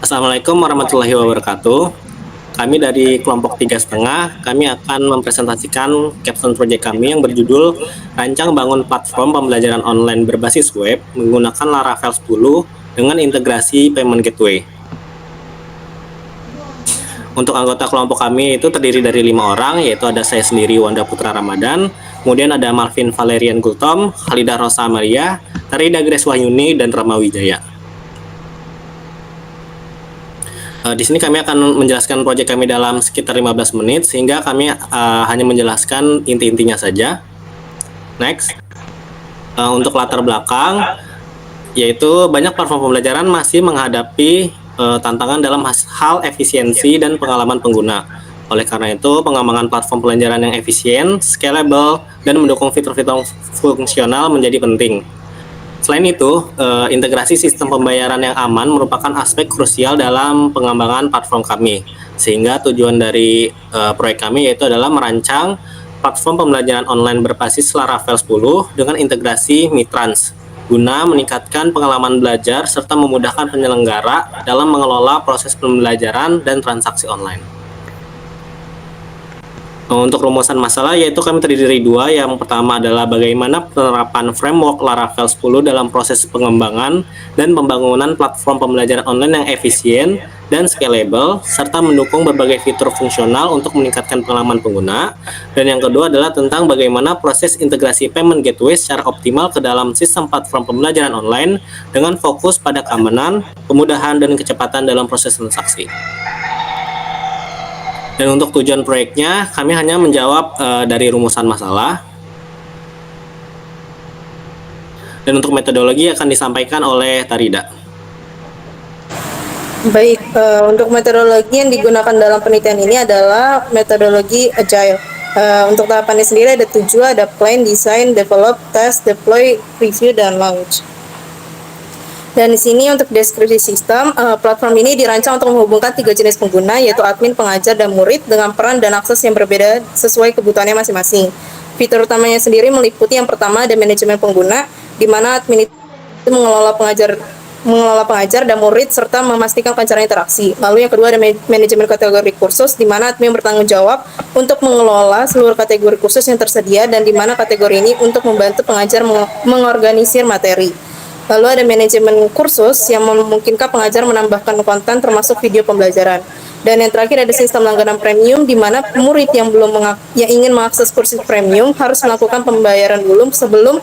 Assalamualaikum warahmatullahi wabarakatuh. Kami dari kelompok 3,5, kami akan mempresentasikan capstone project kami yang berjudul Rancang Bangun Platform Pembelajaran Online Berbasis Web menggunakan Laravel 10 dengan integrasi Payment Gateway. Untuk anggota kelompok kami itu terdiri dari 5 orang, yaitu ada saya sendiri, Wanda Putra Ramadan, kemudian ada Marvin Valerian Gultom, Khalidah Rosa Maria, Tarida Grace Wahyuni, dan Rama Wijaya. Di sini kami akan menjelaskan proyek kami dalam sekitar 15 menit, sehingga kami hanya menjelaskan inti-intinya saja. Next. Untuk latar belakang, yaitu banyak platform pembelajaran masih menghadapi tantangan dalam hal efisiensi dan pengalaman pengguna. Oleh karena itu, pengembangan platform pembelajaran yang efisien, scalable, dan mendukung fitur-fitur fungsional menjadi penting. Selain itu, integrasi sistem pembayaran yang aman merupakan aspek krusial dalam pengembangan platform kami. Sehingga tujuan dari proyek kami yaitu adalah merancang platform pembelajaran online berbasis Laravel 10 dengan integrasi Mitrans, guna meningkatkan pengalaman belajar serta memudahkan penyelenggara dalam mengelola proses pembelajaran dan transaksi online. Untuk rumusan masalah yaitu kami terdiri dari 2. Yang pertama adalah bagaimana penerapan framework Laravel 10 dalam proses pengembangan dan pembangunan platform pembelajaran online yang efisien dan scalable serta mendukung berbagai fitur fungsional untuk meningkatkan pengalaman pengguna. Dan yang kedua adalah tentang bagaimana proses integrasi payment gateway secara optimal ke dalam sistem platform pembelajaran online dengan fokus pada keamanan, kemudahan, dan kecepatan dalam proses transaksi. Dan untuk tujuan proyeknya, kami hanya menjawab dari rumusan masalah. Dan untuk metodologi akan disampaikan oleh Tarida. Baik, untuk metodologi yang digunakan dalam penelitian ini adalah metodologi Agile. Untuk tahapannya sendiri ada 7, ada plan, design, develop, test, deploy, review, dan launch. Dan di sini untuk deskripsi sistem, platform ini dirancang untuk menghubungkan 3 jenis pengguna, yaitu admin, pengajar, dan murid dengan peran dan akses yang berbeda sesuai kebutuhannya masing-masing. Fitur utamanya sendiri meliputi yang pertama ada manajemen pengguna, di mana admin itu mengelola pengajar dan murid serta memastikan kelancaran interaksi. Lalu yang kedua ada manajemen kategori kursus, di mana admin bertanggung jawab untuk mengelola seluruh kategori kursus yang tersedia dan di mana kategori ini untuk membantu pengajar mengorganisir materi. Lalu ada manajemen kursus yang memungkinkan pengajar menambahkan konten termasuk video pembelajaran. Dan yang terakhir ada sistem langganan premium di mana murid yang ingin mengakses kursus premium harus melakukan pembayaran dulu sebelum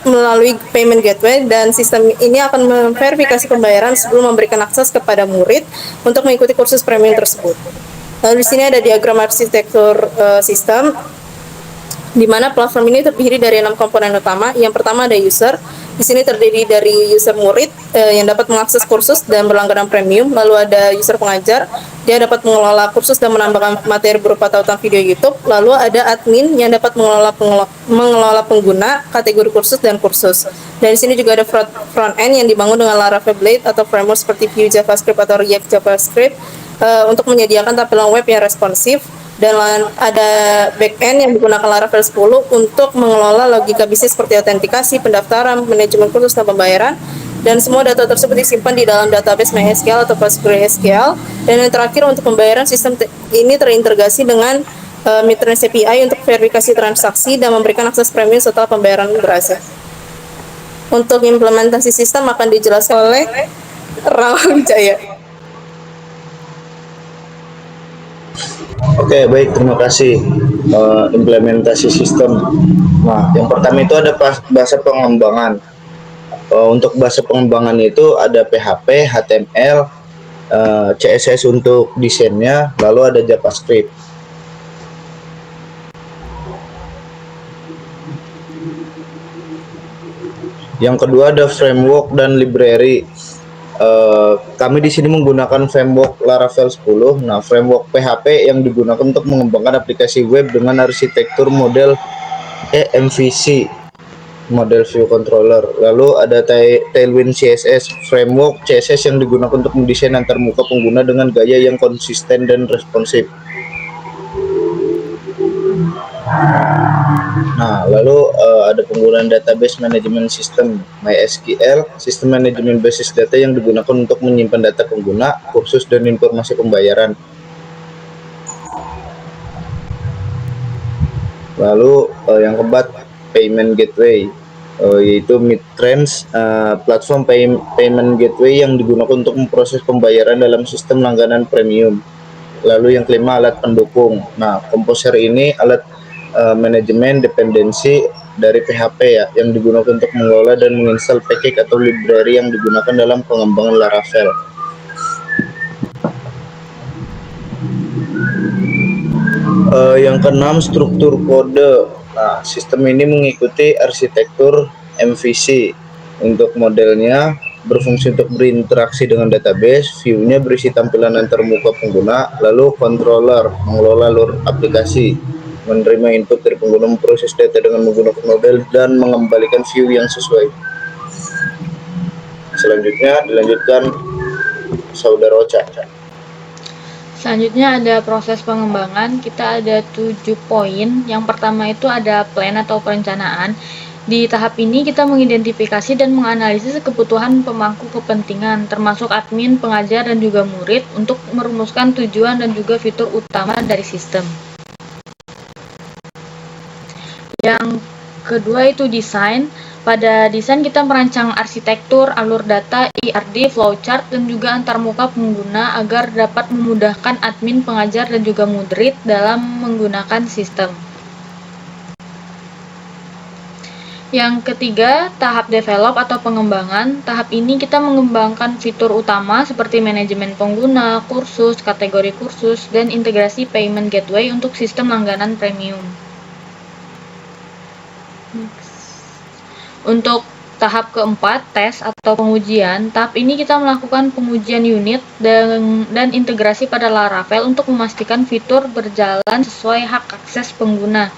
melalui payment gateway, dan sistem ini akan memverifikasi pembayaran sebelum memberikan akses kepada murid untuk mengikuti kursus premium tersebut. Lalu di sini ada diagram arsitektur sistem di mana platform ini terdiri dari 6 komponen utama. Yang pertama ada user. Di sini terdiri dari user murid yang dapat mengakses kursus dan berlangganan premium. Lalu ada user pengajar, dia dapat mengelola kursus dan menambahkan materi berupa tautan video YouTube. Lalu ada admin yang dapat mengelola pengguna, kategori kursus dan kursus. Dan di sini juga ada front end yang dibangun dengan Laravel Blade atau framework seperti Vue JavaScript atau React JavaScript untuk menyediakan tampilan web yang responsif. Dan ada backend yang digunakan Laravel 10 untuk mengelola logika bisnis seperti autentikasi, pendaftaran, manajemen kursus, dan pembayaran. Dan semua data tersebut disimpan di dalam database MySQL atau PostgreSQL. Dan yang terakhir untuk pembayaran, sistem ini terintegrasi dengan Mitrans API untuk verifikasi transaksi dan memberikan akses premium setelah pembayaran berhasil. Untuk implementasi sistem akan dijelaskan oleh Rama Wijaya. Oke, baik, terima kasih. Implementasi sistem. Nah, yang pertama itu ada bahasa pengembangan. Untuk bahasa pengembangan itu ada PHP, HTML, CSS untuk desainnya, lalu ada JavaScript. Yang kedua ada framework dan library. Kami di sini menggunakan framework Laravel 10. Nah, framework PHP yang digunakan untuk mengembangkan aplikasi web dengan arsitektur model MVC, model view controller. Lalu ada Tailwind CSS, framework CSS yang digunakan untuk mendesain antarmuka pengguna dengan gaya yang konsisten dan responsif. Nah, lalu ada penggunaan database management system MySQL, sistem manajemen basis data yang digunakan untuk menyimpan data pengguna, kursus dan informasi pembayaran. Lalu yang keempat, payment gateway, yaitu Midtrans, platform payment gateway yang digunakan untuk memproses pembayaran dalam sistem langganan premium. Lalu yang kelima, alat pendukung. Nah, Composer ini alat manajemen dependensi dari PHP ya, yang digunakan untuk mengelola dan menginstal package atau library yang digunakan dalam pengembangan Laravel. Yang keenam, struktur kode. Nah, sistem ini mengikuti arsitektur MVC. Untuk modelnya berfungsi untuk berinteraksi dengan database, view-nya berisi tampilan antarmuka pengguna, lalu controller mengelola alur aplikasi, menerima input dari pengguna, memproses data dengan menggunakan model, dan mengembalikan view yang sesuai. Selanjutnya dilanjutkan Saudara Ocha. Selanjutnya ada proses pengembangan, kita ada 7 poin. Yang pertama itu ada plan atau perencanaan. Di tahap ini kita mengidentifikasi dan menganalisis kebutuhan pemangku kepentingan, termasuk admin, pengajar, dan juga murid untuk merumuskan tujuan dan juga fitur utama dari sistem. Yang kedua itu desain. Pada desain kita merancang arsitektur, alur data, IRD, flowchart, dan juga antarmuka pengguna agar dapat memudahkan admin, pengajar, dan juga murid dalam menggunakan sistem. Yang ketiga, tahap develop atau pengembangan. Tahap ini kita mengembangkan fitur utama seperti manajemen pengguna, kursus, kategori kursus, dan integrasi payment gateway untuk sistem langganan premium. Untuk tahap keempat, tes atau pengujian. Tahap ini kita melakukan pengujian unit dan integrasi pada Laravel untuk memastikan fitur berjalan sesuai hak akses pengguna.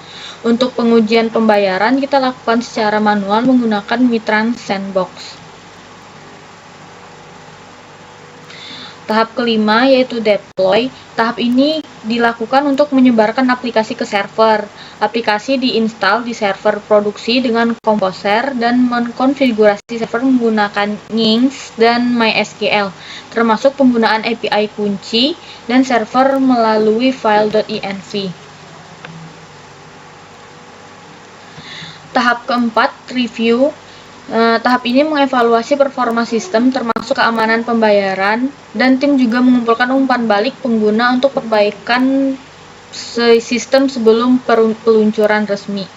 Untuk pengujian pembayaran, kita lakukan secara manual menggunakan Midtrans Sandbox. Tahap kelima yaitu deploy. Tahap ini dilakukan untuk menyebarkan aplikasi ke server. Aplikasi diinstal di server produksi dengan Composer dan mengkonfigurasi server menggunakan Nginx dan MySQL, termasuk penggunaan API kunci dan server melalui file.env. Tahap keempat, review. Tahap ini mengevaluasi performa sistem termasuk keamanan pembayaran, dan tim juga mengumpulkan umpan balik pengguna untuk perbaikan sistem sebelum peluncuran resmi.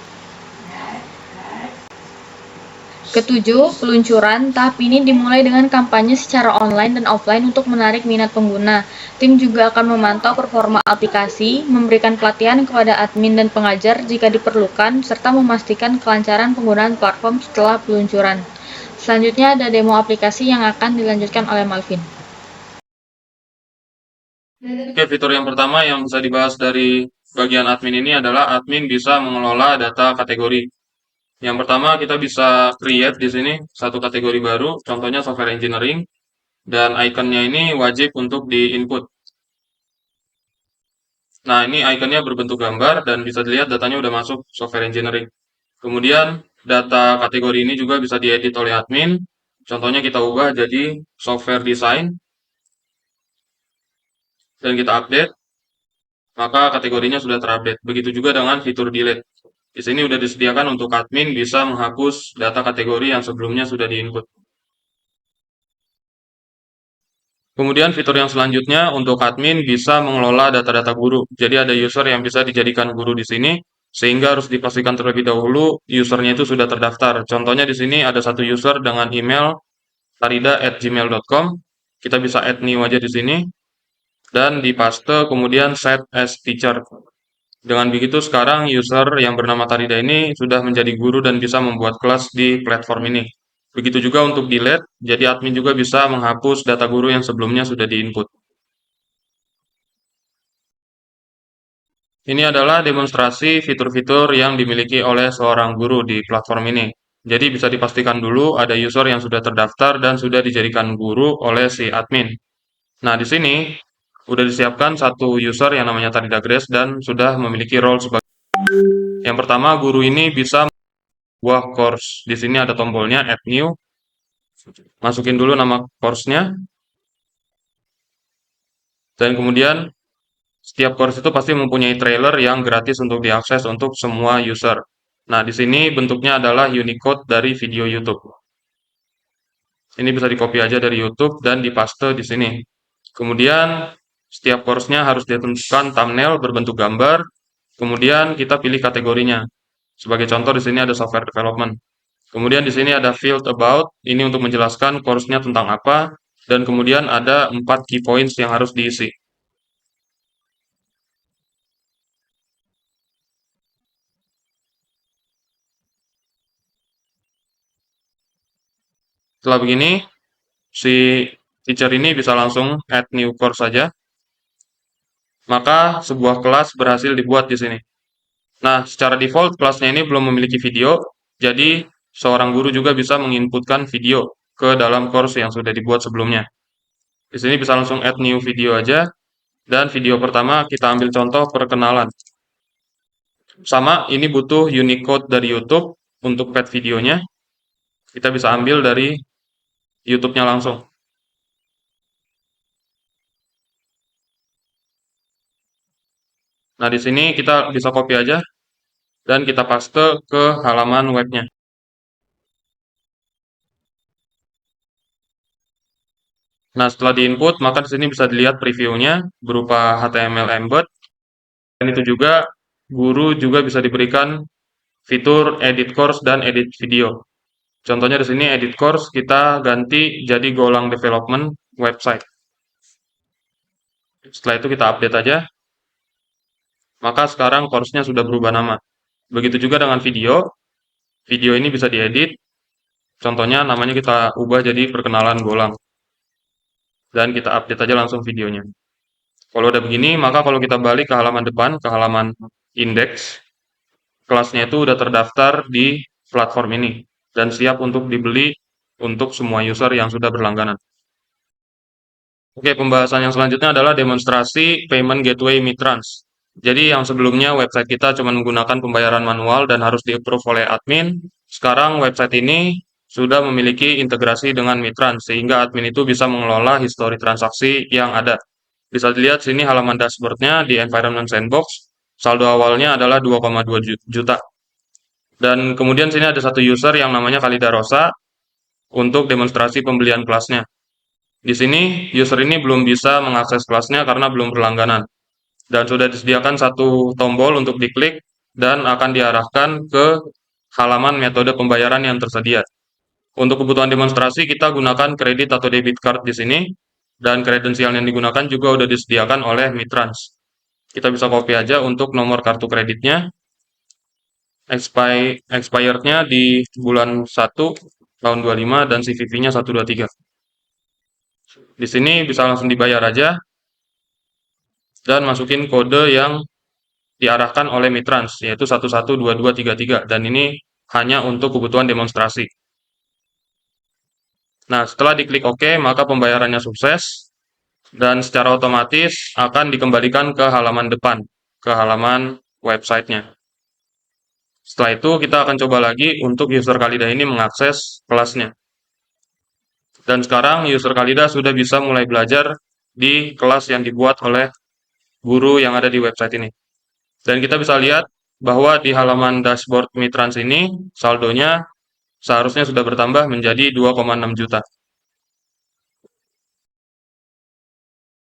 Ketujuh, peluncuran. Tahap ini dimulai dengan kampanye secara online dan offline untuk menarik minat pengguna. Tim juga akan memantau performa aplikasi, memberikan pelatihan kepada admin dan pengajar jika diperlukan, serta memastikan kelancaran penggunaan platform setelah peluncuran. Selanjutnya ada demo aplikasi yang akan dilanjutkan oleh Malvin. Oke, fitur yang pertama yang bisa dibahas dari bagian admin ini adalah admin bisa mengelola data kategori. Yang pertama kita bisa create di sini satu kategori baru, contohnya software engineering, dan ikonnya ini wajib untuk di-input. Nah, ini ikonnya berbentuk gambar dan bisa dilihat datanya udah masuk software engineering. Kemudian data kategori ini juga bisa diedit oleh admin. Contohnya kita ubah jadi software design dan kita update, maka kategorinya sudah terupdate. Begitu juga dengan fitur delete. Di sini sudah disediakan untuk admin bisa menghapus data kategori yang sebelumnya sudah di-input. Kemudian fitur yang selanjutnya untuk admin bisa mengelola data-data guru. Jadi ada user yang bisa dijadikan guru di sini, sehingga harus dipastikan terlebih dahulu usernya itu sudah terdaftar. Contohnya di sini ada satu user dengan email tarida@gmail.com. Kita bisa add new aja di sini dan dipaste kemudian set as teacher. Dengan begitu sekarang user yang bernama Tarida ini sudah menjadi guru dan bisa membuat kelas di platform ini. Begitu juga untuk delete, jadi admin juga bisa menghapus data guru yang sebelumnya sudah di-input. Ini adalah demonstrasi fitur-fitur yang dimiliki oleh seorang guru di platform ini. Jadi bisa dipastikan dulu ada user yang sudah terdaftar dan sudah dijadikan guru oleh si admin. Nah, di sini sudah disiapkan satu user yang namanya Tarida Grace dan sudah memiliki role sebagai Yang pertama, guru ini bisa buah course. Di sini ada tombolnya add new. Masukin dulu nama course-nya. Dan kemudian setiap course itu pasti mempunyai trailer yang gratis untuk diakses untuk semua user. Nah, di sini bentuknya adalah Unicode dari video YouTube. Ini bisa di-copy aja dari YouTube dan dipaste di sini. Kemudian setiap course-nya harus ditentukan thumbnail berbentuk gambar. Kemudian kita pilih kategorinya. Sebagai contoh di sini ada software development. Kemudian di sini ada field about, ini untuk menjelaskan course-nya tentang apa, dan kemudian ada 4 key points yang harus diisi. Setelah begini, si teacher ini bisa langsung add new course saja. Maka sebuah kelas berhasil dibuat di sini. Nah, secara default kelasnya ini belum memiliki video, jadi seorang guru juga bisa menginputkan video ke dalam course yang sudah dibuat sebelumnya. Di sini bisa langsung add new video aja, dan video pertama kita ambil contoh perkenalan. Sama, ini butuh Unicode dari YouTube untuk pad videonya. Kita bisa ambil dari YouTube-nya langsung. Nah, di sini kita bisa copy aja dan kita paste ke halaman webnya. Nah, setelah diinput, maka di sini bisa dilihat previewnya berupa HTML embed. Dan itu juga, guru juga bisa diberikan fitur edit course dan edit video. Contohnya di sini edit course kita ganti jadi Golang Development Website. Setelah itu kita update aja. Maka sekarang course-nya sudah berubah nama. Begitu juga dengan video. Video ini bisa diedit. Contohnya namanya kita ubah jadi perkenalan Golang. Dan kita update aja langsung videonya. Kalau udah begini, maka kalau kita balik ke halaman depan, ke halaman index, kelasnya itu udah terdaftar di platform ini dan siap untuk dibeli untuk semua user yang sudah berlangganan. Oke, pembahasan yang selanjutnya adalah demonstrasi payment gateway Mitrans. Jadi yang sebelumnya website kita cuma menggunakan pembayaran manual dan harus di-approve oleh admin. Sekarang website ini sudah memiliki integrasi dengan Mitrans sehingga admin itu bisa mengelola histori transaksi yang ada. Bisa dilihat sini halaman dashboardnya di environment sandbox. Saldo awalnya adalah 2,2 juta. Dan kemudian sini ada satu user yang namanya Khalida Rosa untuk demonstrasi pembelian kelasnya. Di sini user ini belum bisa mengakses kelasnya karena belum berlangganan. Dan sudah disediakan satu tombol untuk diklik dan akan diarahkan ke halaman metode pembayaran yang tersedia. Untuk kebutuhan demonstrasi kita gunakan kredit atau debit card di sini. Dan kredensial yang digunakan juga sudah disediakan oleh Mitrans. Kita bisa copy aja untuk nomor kartu kreditnya. Expired-nya di bulan 1 tahun 25 dan CVV-nya 123. Di sini bisa langsung dibayar aja. Dan masukin kode yang diarahkan oleh Mitrans, yaitu 112233. Dan ini hanya untuk kebutuhan demonstrasi. Nah, setelah diklik OK, maka pembayarannya sukses. Dan secara otomatis akan dikembalikan ke halaman depan, ke halaman websitenya. Setelah itu kita akan coba lagi untuk user Khalida ini mengakses kelasnya. Dan sekarang user Khalida sudah bisa mulai belajar di kelas yang dibuat oleh guru yang ada di website ini. Dan kita bisa lihat bahwa di halaman dashboard Mitrans ini saldonya seharusnya sudah bertambah menjadi 2,6 juta.